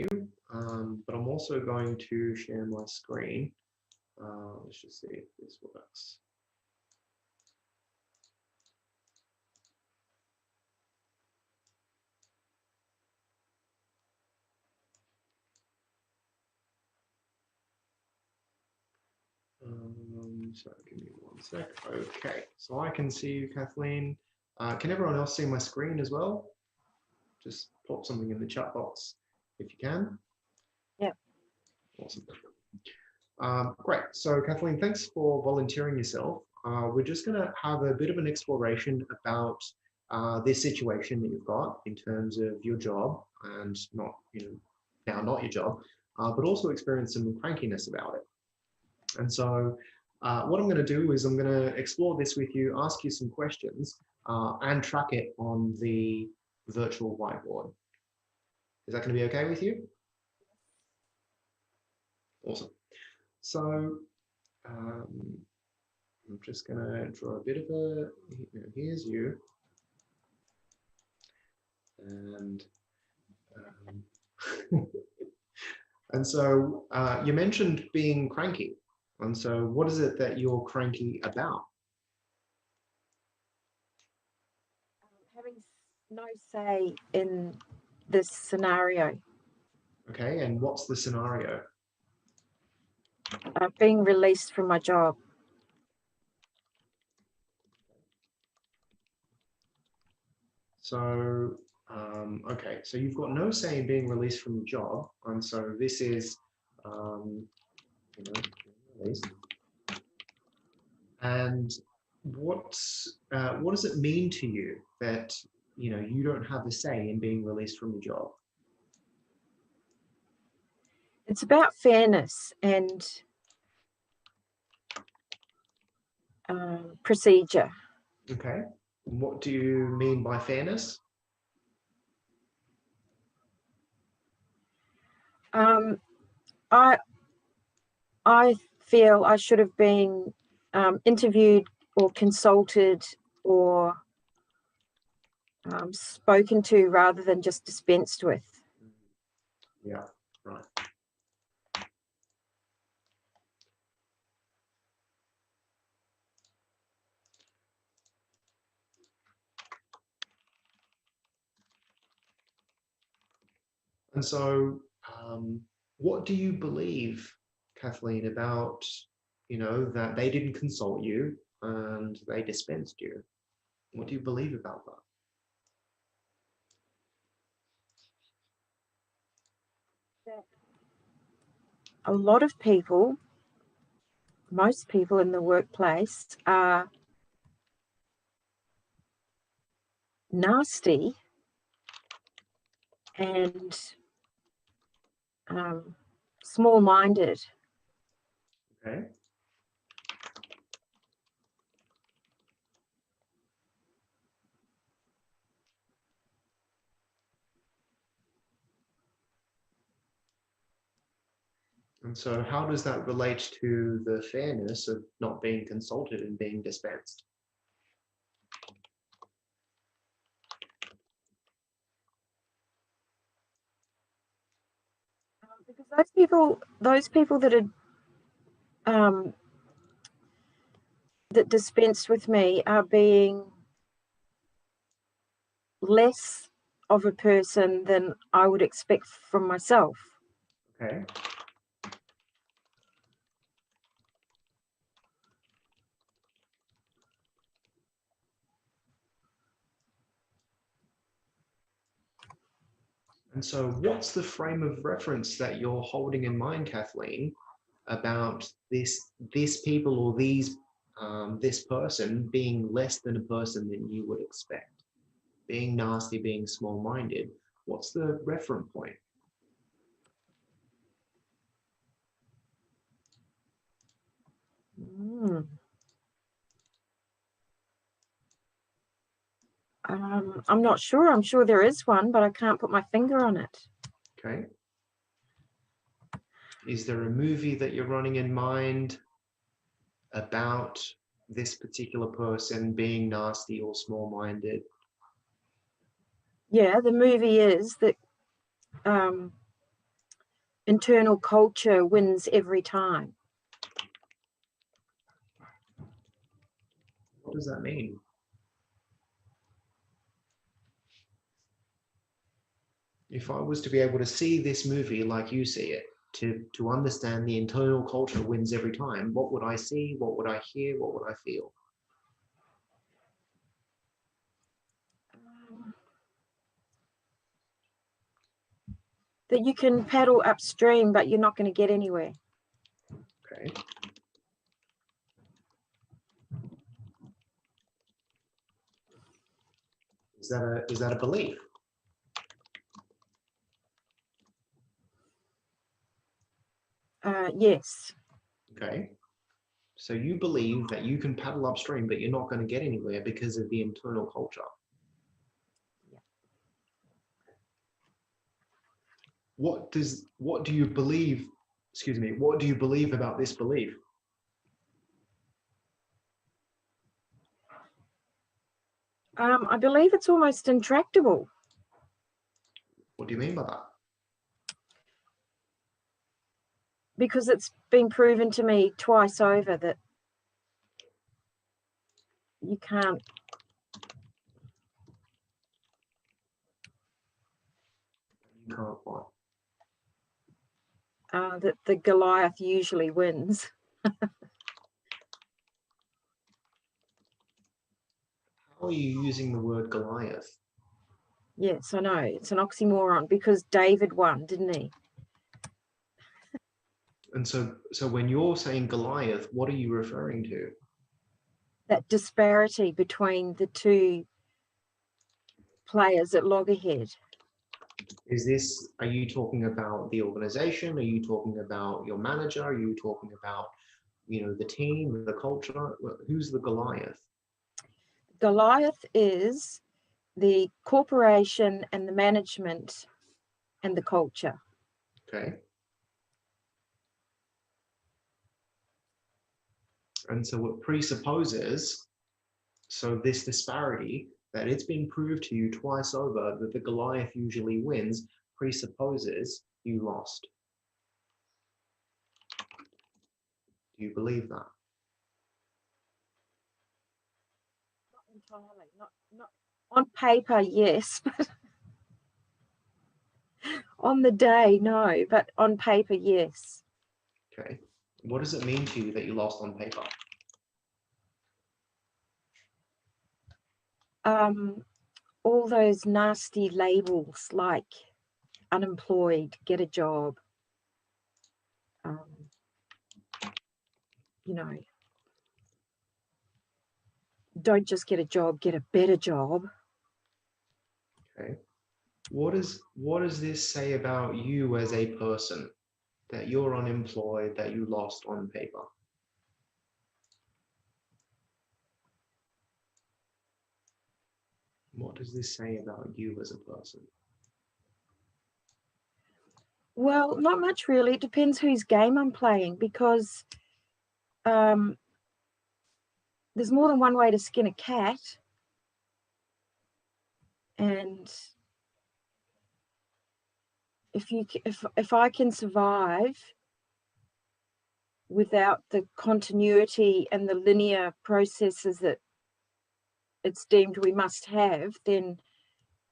but I'm also going to share my screen. Let's just see if this works. So give me one sec. Okay, so I can see you, Kathleen. Can everyone else see my screen as well? Just pop something in the chat box if you can. Yeah. Awesome. Great. So Kathleen, thanks for volunteering yourself. We're just going to have a bit of an exploration about this situation that you've got in terms of your job and not, now not your job, but also experience some crankiness about it. And so what I'm going to do is I'm going to explore this with you, ask you some questions, and track it on the virtual whiteboard. Is that going to be okay with you? Awesome. So I'm just going to draw a bit of a, here's you. And and so you mentioned being cranky. And so what is it that you're cranky about? Having no say in this scenario. Okay, and what's the scenario? Being released from my job. So, okay, so you've got no say in being released from your job. And so this is, released. And what does it mean to you that, you don't have a say in being released from your job? It's about fairness and procedure. Okay. What do you mean by fairness? I feel I should have been interviewed or consulted or spoken to rather than just dispensed with. Yeah, right. And so what do you believe, Kathleen, about, that they didn't consult you and they dispensed you? What do you believe about that? A lot of people, most people in the workplace are nasty and small-minded. Okay. And so how does that relate to the fairness of not being consulted and being dispensed? Because those people that are that dispensed with me are being less of a person than I would expect from myself. Okay. And so what's the frame of reference that you're holding in mind, Kathleen, about this people or this person being less than a person than you would expect? Being nasty, being small-minded. What's the reference point? I'm not sure. I'm sure there is one, but I can't put my finger on it. Okay. Is there a movie that you're running in mind about this particular person being nasty or small-minded? Yeah, the movie is that internal culture wins every time. What does that mean? If I was to be able to see this movie like you see it, to understand the internal culture wins every time, what would I see? What would I hear? What would I feel? That you can paddle upstream, but you're not going to get anywhere. Okay. Is that a belief? Yes. Okay. So you believe that you can paddle upstream, but you're not going to get anywhere because of the internal culture. Yeah. What do you believe, excuse me, what do you believe about this belief? I believe it's almost intractable. What do you mean by that? Because it's been proven to me twice over that you can't. You can't what? That the Goliath usually wins. How are you using the word Goliath? Yes, I know. It's an oxymoron because David won, didn't he? And so when you're saying Goliath, what are you referring to? That disparity between the two players at loggerhead. Are you talking about the organization? Are you talking about your manager? Are you talking about, the team, the culture? Who's the Goliath? Goliath is the corporation and the management and the culture. Okay. And so it presupposes, so this disparity, that it's been proved to you twice over that the Goliath usually wins, presupposes you lost. Do you believe that? Not entirely. Not on paper, yes, but on the day, no. But on paper, yes. Okay. What does it mean to you that you lost on paper? All those nasty labels like unemployed, get a job, don't just get a job, get a better job. Okay. What does this say about you as a person, that you're unemployed, that you lost on paper? What does this say about you as a person? Well, not much really. It depends whose game I'm playing, because there's more than one way to skin a cat. And if I can survive without the continuity and the linear processes that it's deemed we must have, then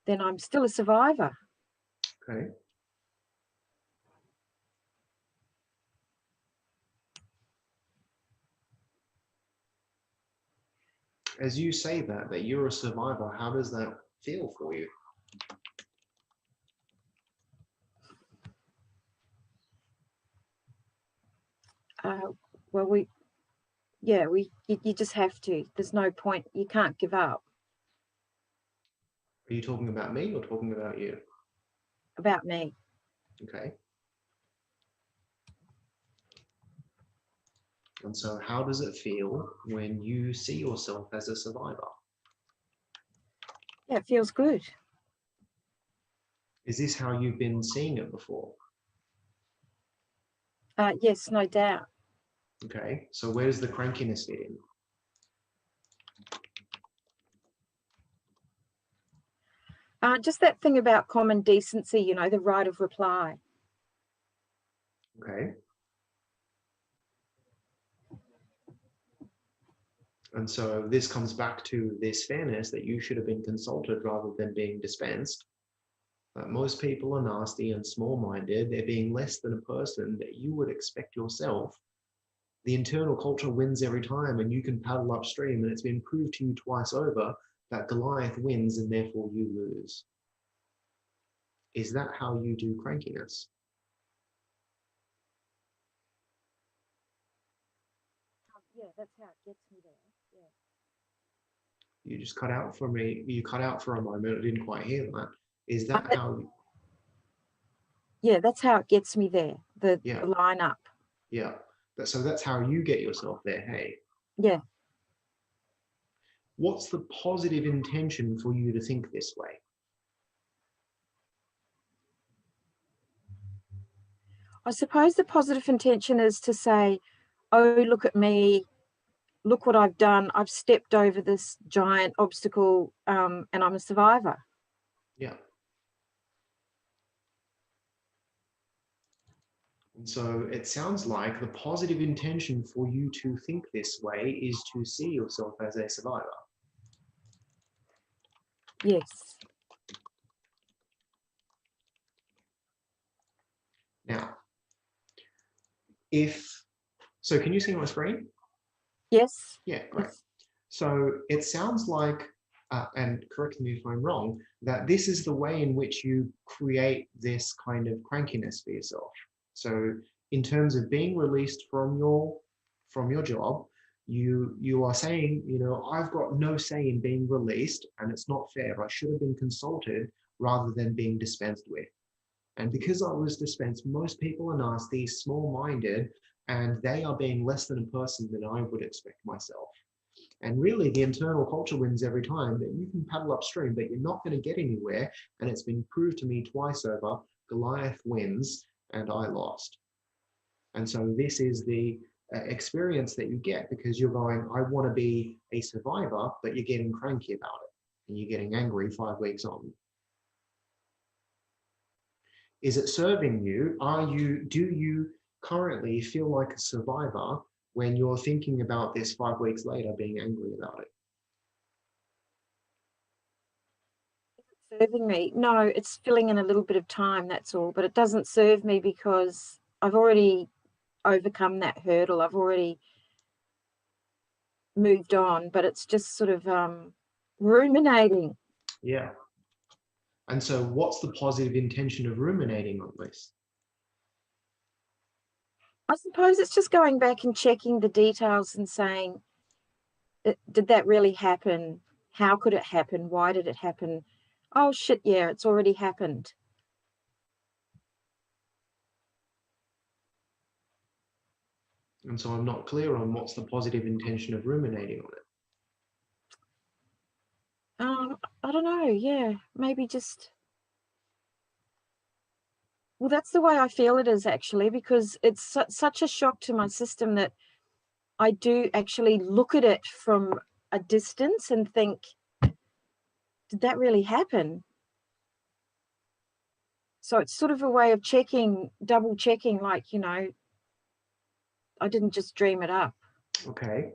I'm still a survivor. Okay. As you say that you're a survivor, how does that feel for you? Well, you just have to. There's no point. You can't give up. Are you talking about me or talking about you? About me. Okay. And so how does it feel when you see yourself as a survivor? Yeah, it feels good. Is this how you've been seeing it before? Yes, no doubt. Okay. So where does the crankiness fit in? Just that thing about common decency, the right of reply. Okay. And so this comes back to this fairness that you should have been consulted rather than being dispensed. Most people are nasty and small-minded. They're being less than a person that you would expect yourself. The internal culture wins every time, and you can paddle upstream, and it's been proved to you twice over that Goliath wins and therefore you lose. Is that how you do crankiness? Yeah, that's how it gets me there. Yeah. You just cut out for me. You cut out for a moment. I didn't quite hear that. Is that how? Yeah, that's how it gets me there. The Yeah, line up. yeah. So that's how you get yourself there. Hey, Yeah. what's the positive intention for you to think this way? I suppose the positive intention is to say, oh, look at me. Look what I've done. I've stepped over this giant obstacle, and I'm a survivor. Yeah. And so it sounds like the positive intention for you to think this way is to see yourself as a survivor. Yes. Now, so can you see my screen? Yes. Yeah, great. Yes. So it sounds like, and correct me if I'm wrong, that this is the way in which you create this kind of crankiness for yourself. So in terms of being released from your job, you are saying, I've got no say in being released, and it's not fair. I should have been consulted rather than being dispensed with. And because I was dispensed, most people are nasty, small-minded, and they are being less than a person than I would expect myself. And really, the internal culture wins every time, that you can paddle upstream, but you're not going to get anywhere. And it's been proved to me twice over, Goliath wins and I lost. And so this is the experience that you get, because you're going, I want to be a survivor, but you're getting cranky about it. And you're getting angry 5 weeks on. Is it serving you? Do you currently feel like a survivor when you're thinking about this 5 weeks later, being angry about it? Serving me? No, it's filling in a little bit of time, that's all. But it doesn't serve me because I've already overcome that hurdle. I've already moved on, but it's just sort of ruminating. Yeah. And so what's the positive intention of ruminating on this? I suppose it's just going back and checking the details and saying, did that really happen? How could it happen? Why did it happen? Oh, shit, yeah, it's already happened. And so I'm not clear on what's the positive intention of ruminating on it. I don't know. Yeah, maybe just. Well, that's the way I feel it is, actually, because it's such a shock to my system that I do actually look at it from a distance and think, did that really happen? So it's sort of a way of checking, double checking, like, I didn't just dream it up. Okay.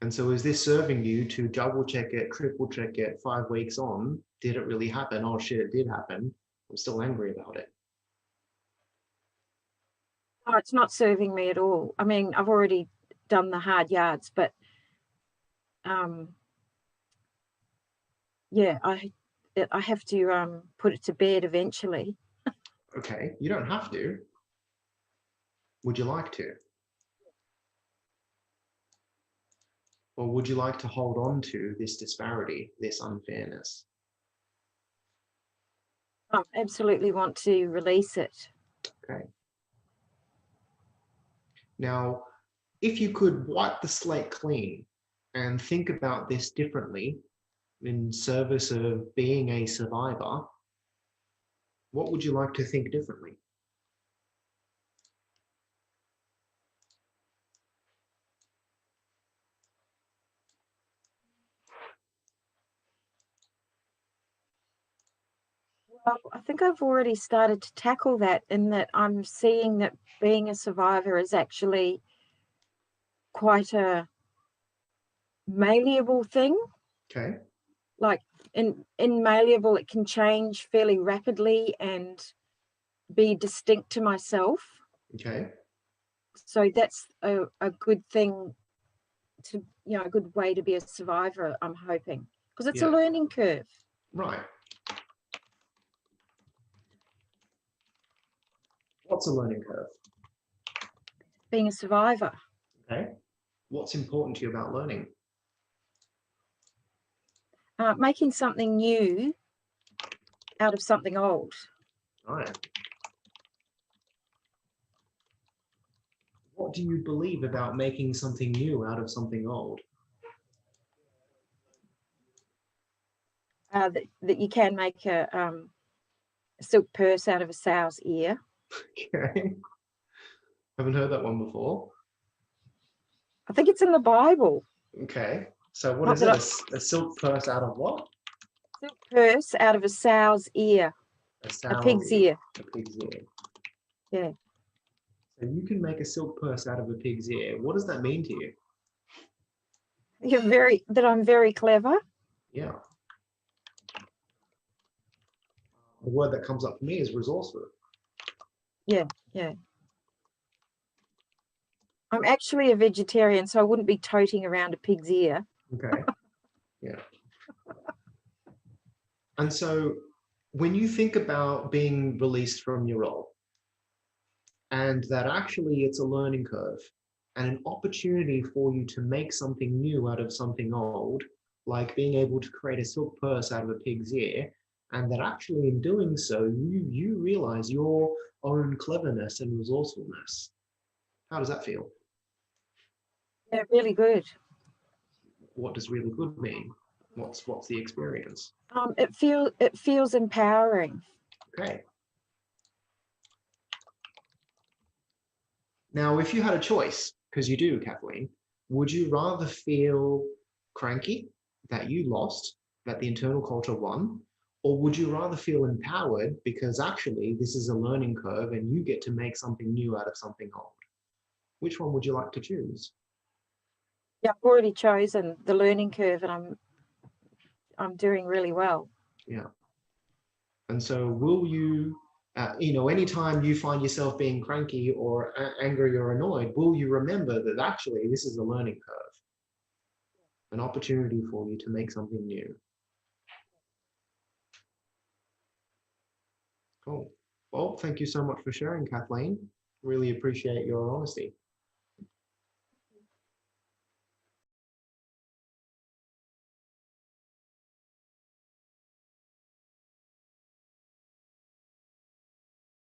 And so is this serving you to double check it, triple check it 5 weeks on? Did it really happen? Oh shit, it did happen. I'm still angry about it. Oh, it's not serving me at all. I mean, I've already done the hard yards, but yeah, I have to put it to bed eventually. Okay, you don't have to. Would you like to? Or would you like to hold on to this disparity, this unfairness? I absolutely want to release it. Okay. Now, if you could wipe the slate clean and think about this differently in service of being a survivor, what would you like to think differently? Well, I think I've already started to tackle that, in that I'm seeing that being a survivor is actually quite a malleable thing. Okay. Like in malleable, it can change fairly rapidly and be distinct to myself. Okay. So that's a good thing to, a good way to be a survivor, I'm hoping, because it's a Yeah. learning curve. Right. What's a learning curve? Being a survivor. Okay. What's important to you about learning? Making something new out of something old. Right. What do you believe about making something new out of something old? That you can make a silk purse out of a sow's ear. Okay. Haven't heard that one before. I think it's in the Bible. Okay. So what Not is that it? A silk purse out of what? silk purse out of a sow's ear, a pig's ear. A pig's ear. Yeah. So you can make a silk purse out of a pig's ear. What does that mean to you? I'm very clever. Yeah. The word that comes up for me is resourceful. Yeah, yeah. I'm actually a vegetarian, so I wouldn't be toting around a pig's ear. Okay. Yeah. And so when you think about being released from your role, and that actually it's a learning curve and an opportunity for you to make something new out of something old, like being able to create a silk purse out of a pig's ear, and that actually in doing so, you realize your own cleverness and resourcefulness. How does that feel? Yeah, really good. What does really good mean? What's the experience? It feels empowering. Okay. Now, if you had a choice, because you do, Kathleen, would you rather feel cranky that you lost, that the internal culture won, or would you rather feel empowered because actually this is a learning curve and you get to make something new out of something old? Which one would you like to choose? Yeah, I've already chosen the learning curve, and I'm doing really well. Yeah. And so will you, anytime you find yourself being cranky or angry or annoyed, will you remember that actually this is a learning curve, an opportunity for you to make something new? Cool. Well, thank you so much for sharing, Kathleen. Really appreciate your honesty.